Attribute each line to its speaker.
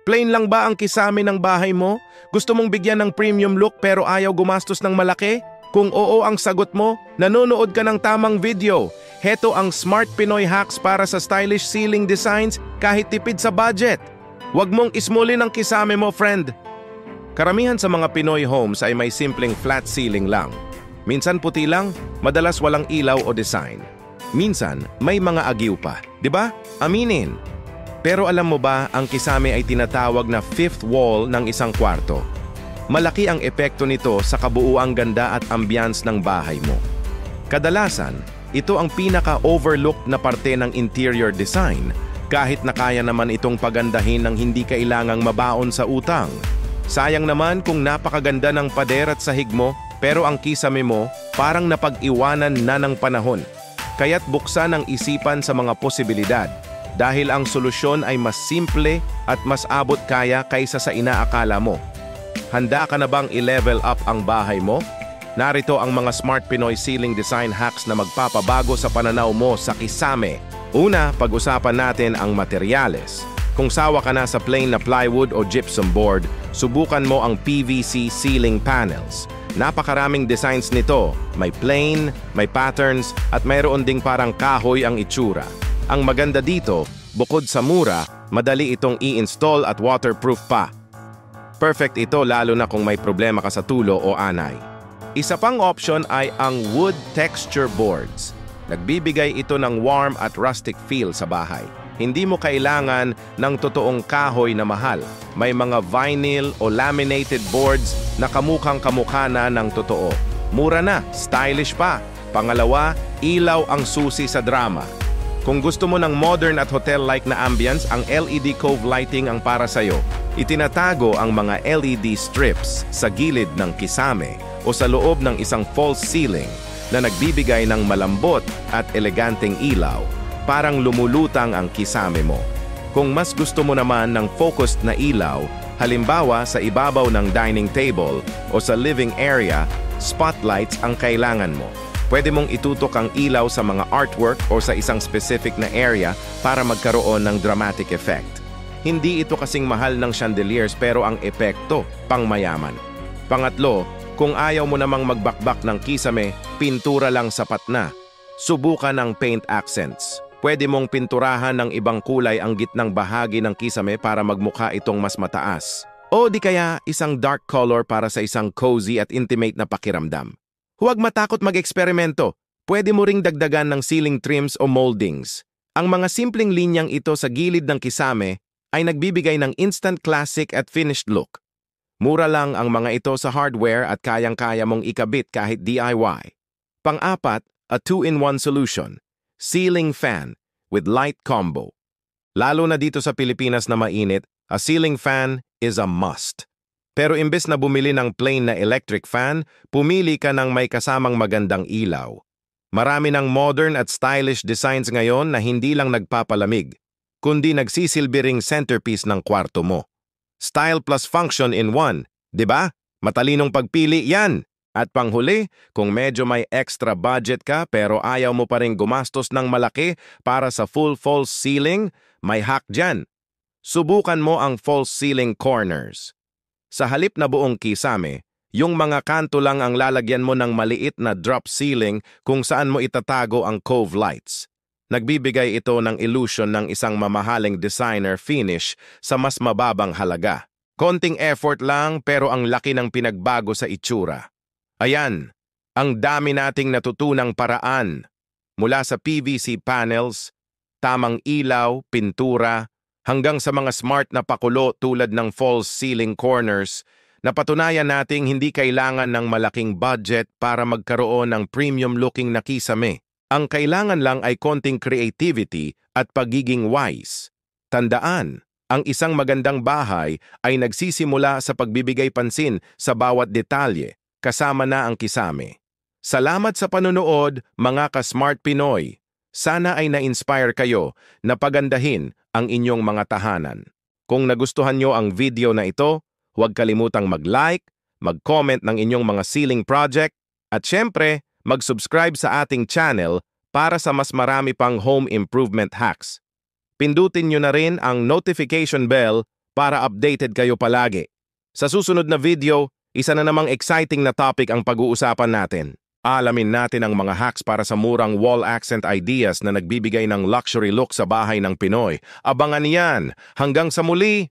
Speaker 1: Plain lang ba ang kisame ng bahay mo? Gusto mong bigyan ng premium look pero ayaw gumastos ng malaki? Kung oo ang sagot mo, nanonood ka ng tamang video. Heto ang Smart Pinoy Hacks para sa stylish ceiling designs kahit tipid sa budget. Huwag mong ismulin ang kisame mo, friend. Karamihan sa mga Pinoy homes ay may simpleng flat ceiling lang. Minsan puti lang, madalas walang ilaw o design. Minsan, may mga agiw pa, di ba? Aminin. Pero alam mo ba, ang kisame ay tinatawag na fifth wall ng isang kwarto. Malaki ang epekto nito sa kabuuang ganda at ambiance ng bahay mo. Kadalasan, ito ang pinaka-overlooked na parte ng interior design, kahit na kaya naman itong pagandahin ng hindi kailangang mabaon sa utang. Sayang naman kung napakaganda ng pader at sahig mo, pero ang kisame mo parang napag-iwanan na ng panahon. Kaya't buksan ang isipan sa mga posibilidad. Dahil ang solusyon ay mas simple at mas abot kaya kaysa sa inaakala mo. Handa ka na bang i-level up ang bahay mo? Narito ang mga Smart Pinoy Ceiling Design Hacks na magpapabago sa pananaw mo sa kisame. Una, pag-usapan natin ang materyales. Kung sawa ka na sa plain na plywood o gypsum board, subukan mo ang PVC ceiling panels. Napakaraming designs nito. May plain, may patterns, at mayroon ding parang kahoy ang itsura. Ang maganda dito, bukod sa mura, madali itong i-install at waterproof pa. Perfect ito lalo na kung may problema ka sa tulo o anay. Isa pang option ay ang wood texture boards. Nagbibigay ito ng warm at rustic feel sa bahay. Hindi mo kailangan ng totoong kahoy na mahal. May mga vinyl o laminated boards na kamukhang-kamukha na ng totoo. Mura na, stylish pa. Pangalawa, ilaw ang susi sa drama. Kung gusto mo ng modern at hotel-like na ambience, ang LED Cove lighting ang para sa'yo. Itinatago ang mga LED strips sa gilid ng kisame o sa loob ng isang false ceiling na nagbibigay ng malambot at eleganteng ilaw, parang lumulutang ang kisame mo. Kung mas gusto mo naman ng focused na ilaw, halimbawa sa ibabaw ng dining table o sa living area, spotlights ang kailangan mo. Pwede mong itutok ang ilaw sa mga artwork o sa isang specific na area para magkaroon ng dramatic effect. Hindi ito kasing mahal ng chandeliers pero ang epekto, pangmayaman. Pangatlo, kung ayaw mo namang magbakbak ng kisame, pintura lang sapat na. Subukan ang paint accents. Pwede mong pinturahan ng ibang kulay ang gitnang bahagi ng kisame para magmukha itong mas mataas. O di kaya isang dark color para sa isang cozy at intimate na pakiramdam. Huwag matakot mag-eksperimento. Pwede mo ring dagdagan ng ceiling trims o moldings. Ang mga simpleng linyang ito sa gilid ng kisame ay nagbibigay ng instant classic at finished look. Mura lang ang mga ito sa hardware at kayang-kaya mong ikabit kahit DIY. Pang-apat, a 2-in-1 solution. Ceiling fan with light combo. Lalo na dito sa Pilipinas na mainit, a ceiling fan is a must. Pero imbes na bumili ng plain na electric fan, pumili ka ng may kasamang magandang ilaw. Marami ng modern at stylish designs ngayon na hindi lang nagpapalamig, kundi nagsisilbi ring centerpiece ng kwarto mo. Style plus function in one, di ba? Matalinong pagpili yan! At panghuli, kung medyo may extra budget ka pero ayaw mo pa rin gumastos ng malaki para sa full false ceiling, may hack dyan. Subukan mo ang false ceiling corners. Sa halip na buong kisame, yung mga kanto lang ang lalagyan mo ng maliit na drop ceiling kung saan mo itatago ang cove lights. Nagbibigay ito ng illusion ng isang mamahaling designer finish sa mas mababang halaga. Konting effort lang pero ang laki ng pinagbago sa itsura. Ayan, ang dami nating natutunang paraan. Mula sa PVC panels, tamang ilaw, pintura, hanggang sa mga smart na pakulo tulad ng false ceiling corners, napatunayan nating hindi kailangan ng malaking budget para magkaroon ng premium-looking na kisame. Ang kailangan lang ay konting creativity at pagiging wise. Tandaan, ang isang magandang bahay ay nagsisimula sa pagbibigay pansin sa bawat detalye, kasama na ang kisame. Salamat sa panonood, mga ka-Smart Pinoy. Sana ay na-inspire kayo na pagandahin ang inyong mga tahanan. Kung nagustuhan nyo ang video na ito, huwag kalimutang mag-like, mag-comment ng inyong mga ceiling project, at syempre, mag-subscribe sa ating channel para sa mas marami pang home improvement hacks. Pindutin nyo na rin ang notification bell para updated kayo palagi. Sa susunod na video, isa na namang exciting na topic ang pag-uusapan natin. Alamin natin ang mga hacks para sa murang wall accent ideas na nagbibigay ng luxury look sa bahay ng Pinoy. Abangan yan! Hanggang sa muli!